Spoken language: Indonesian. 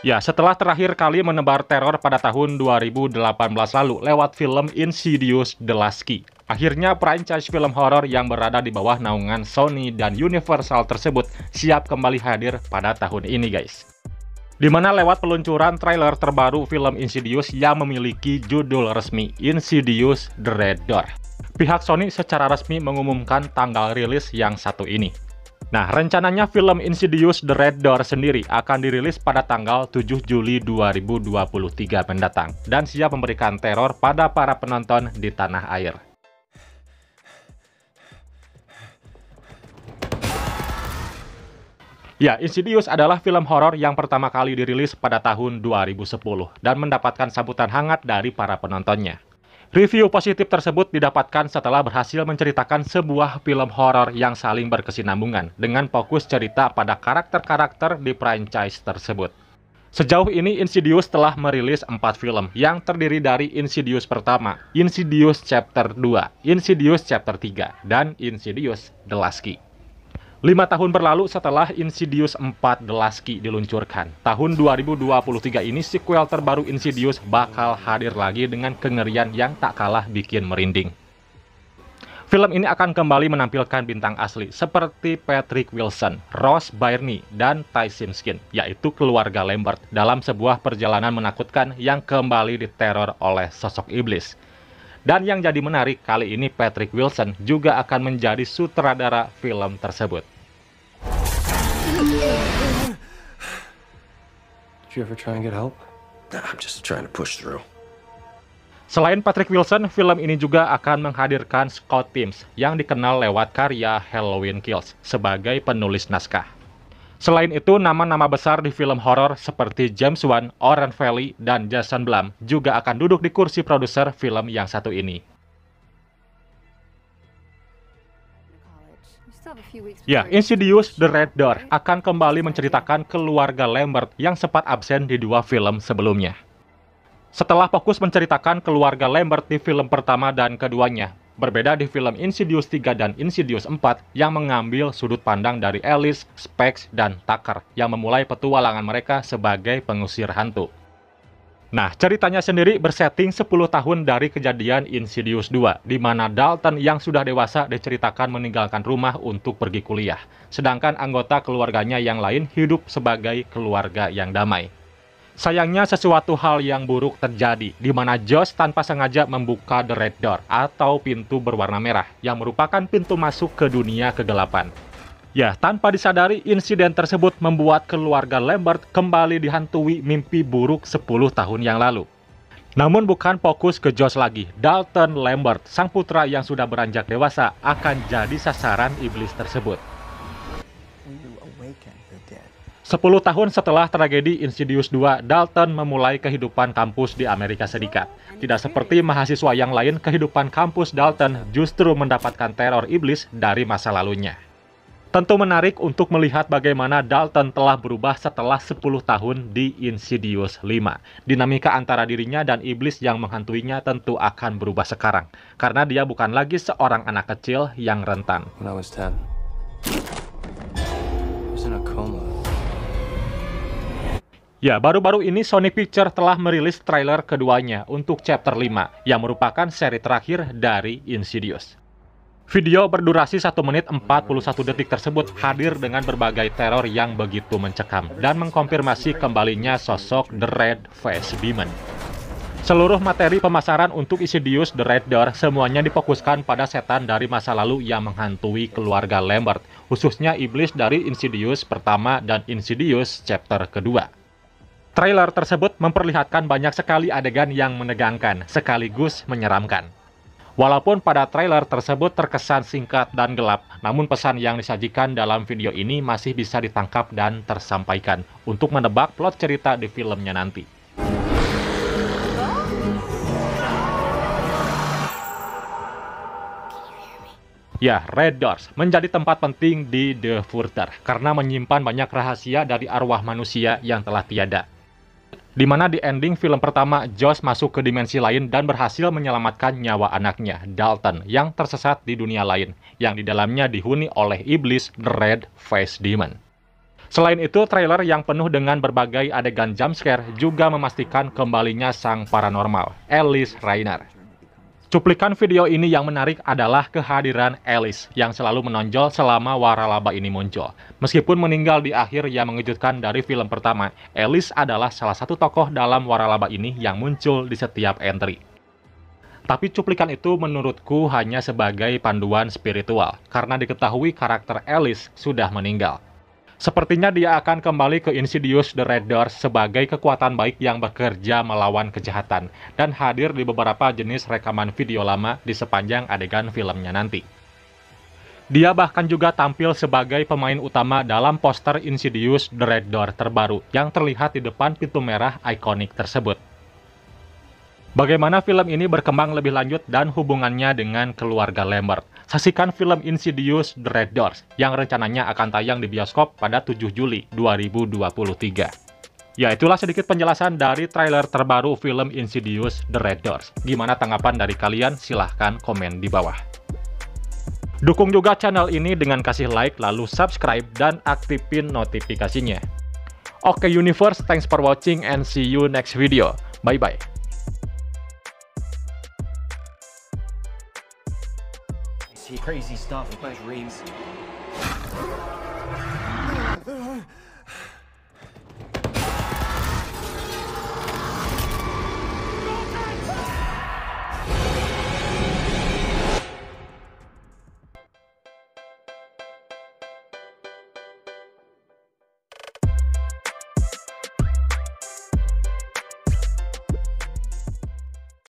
Ya, setelah terakhir kali menebar teror pada tahun 2018 lalu lewat film Insidious The Last Key, akhirnya franchise film horor yang berada di bawah naungan Sony dan Universal tersebut siap kembali hadir pada tahun ini, guys. Di mana lewat peluncuran trailer terbaru film Insidious yang memiliki judul resmi Insidious The Red Door. Pihak Sony secara resmi mengumumkan tanggal rilis yang satu ini. Nah, rencananya film Insidious The Red Door sendiri akan dirilis pada tanggal 7 Juli 2023 mendatang dan siap memberikan teror pada para penonton di tanah air. Ya, Insidious adalah film horor yang pertama kali dirilis pada tahun 2010 dan mendapatkan sambutan hangat dari para penontonnya. Review positif tersebut didapatkan setelah berhasil menceritakan sebuah film horor yang saling berkesinambungan dengan fokus cerita pada karakter-karakter di franchise tersebut. Sejauh ini Insidious telah merilis 4 film yang terdiri dari Insidious pertama, Insidious Chapter 2, Insidious Chapter 3, dan Insidious The Last Key. 5 tahun berlalu setelah Insidious 4 The Last Key diluncurkan, tahun 2023 ini sequel terbaru Insidious bakal hadir lagi dengan kengerian yang tak kalah bikin merinding. Film ini akan kembali menampilkan bintang asli seperti Patrick Wilson, Rose Byrne, dan Ty Simpkin, yaitu keluarga Lambert dalam sebuah perjalanan menakutkan yang kembali diteror oleh sosok iblis. Dan yang jadi menarik, kali ini Patrick Wilson juga akan menjadi sutradara film tersebut. Did you ever try and get help? Nah, I'm just trying to push through. Selain Patrick Wilson, film ini juga akan menghadirkan Scott Teems yang dikenal lewat karya Halloween Kills sebagai penulis naskah. Selain itu, nama-nama besar di film horor seperti James Wan, Oren Valley, dan Jason Blum juga akan duduk di kursi produser film yang satu ini. Ya, Insidious The Red Door akan kembali menceritakan keluarga Lambert yang sempat absen di 2 film sebelumnya. Setelah fokus menceritakan keluarga Lambert di film pertama dan keduanya, berbeda di film Insidious 3 dan Insidious 4 yang mengambil sudut pandang dari Alice, Specs, dan Tucker yang memulai petualangan mereka sebagai pengusir hantu. Nah, ceritanya sendiri bersetting 10 tahun dari kejadian Insidious 2, di mana Dalton yang sudah dewasa diceritakan meninggalkan rumah untuk pergi kuliah, sedangkan anggota keluarganya yang lain hidup sebagai keluarga yang damai. Sayangnya sesuatu hal yang buruk terjadi, di mana Josh tanpa sengaja membuka The Red Door atau pintu berwarna merah, yang merupakan pintu masuk ke dunia kegelapan. Ya, tanpa disadari, insiden tersebut membuat keluarga Lambert kembali dihantui mimpi buruk 10 tahun yang lalu. Namun bukan fokus ke Josh lagi, Dalton Lambert, sang putra yang sudah beranjak dewasa, akan jadi sasaran iblis tersebut. 10 tahun setelah tragedi Insidious 2, Dalton memulai kehidupan kampus di Amerika Serikat. Tidak seperti mahasiswa yang lain, kehidupan kampus Dalton justru mendapatkan teror iblis dari masa lalunya. Tentu menarik untuk melihat bagaimana Dalton telah berubah setelah 10 tahun di Insidious 5. Dinamika antara dirinya dan iblis yang menghantuinya tentu akan berubah sekarang, karena dia bukan lagi seorang anak kecil yang rentan. When I was 10, I was in a coma. Ya, baru-baru ini Sony Pictures telah merilis trailer keduanya untuk Chapter 5, yang merupakan seri terakhir dari Insidious. Video berdurasi 1 menit 41 detik tersebut hadir dengan berbagai teror yang begitu mencekam dan mengkonfirmasi kembalinya sosok The Red Face Demon. Seluruh materi pemasaran untuk Insidious The Red Door semuanya difokuskan pada setan dari masa lalu yang menghantui keluarga Lambert, khususnya iblis dari Insidious pertama dan Insidious Chapter kedua. Trailer tersebut memperlihatkan banyak sekali adegan yang menegangkan, sekaligus menyeramkan. Walaupun pada trailer tersebut terkesan singkat dan gelap, namun pesan yang disajikan dalam video ini masih bisa ditangkap dan tersampaikan untuk menebak plot cerita di filmnya nanti. Ya, Red Doors menjadi tempat penting di The Further karena menyimpan banyak rahasia dari arwah manusia yang telah tiada. Di mana di ending film pertama, Josh masuk ke dimensi lain dan berhasil menyelamatkan nyawa anaknya, Dalton, yang tersesat di dunia lain, yang di dalamnya dihuni oleh iblis The Red Face Demon. Selain itu, trailer yang penuh dengan berbagai adegan jumpscare juga memastikan kembalinya sang paranormal, Alice Rainer. Cuplikan video ini yang menarik adalah kehadiran Alice yang selalu menonjol selama waralaba ini muncul. Meskipun meninggal di akhir yang mengejutkan dari film pertama, Alice adalah salah satu tokoh dalam waralaba ini yang muncul di setiap entry. Tapi cuplikan itu menurutku hanya sebagai panduan spiritual, karena diketahui karakter Alice sudah meninggal. Sepertinya dia akan kembali ke Insidious The Red Doors sebagai kekuatan baik yang bekerja melawan kejahatan, dan hadir di beberapa jenis rekaman video lama di sepanjang adegan filmnya nanti. Dia bahkan juga tampil sebagai pemain utama dalam poster Insidious The Red Door terbaru yang terlihat di depan pintu merah ikonik tersebut. Bagaimana film ini berkembang lebih lanjut dan hubungannya dengan keluarga Lambert? Saksikan film Insidious The Red Doors yang rencananya akan tayang di bioskop pada 7 Juli 2023. Ya, itulah sedikit penjelasan dari trailer terbaru film Insidious The Red Doors. Gimana tanggapan dari kalian? Silahkan komen di bawah. Dukung juga channel ini dengan kasih like, lalu subscribe, dan aktifin notifikasinya. Oke Universe, thanks for watching and see you next video. Bye-bye. See crazy stuff in my dreams.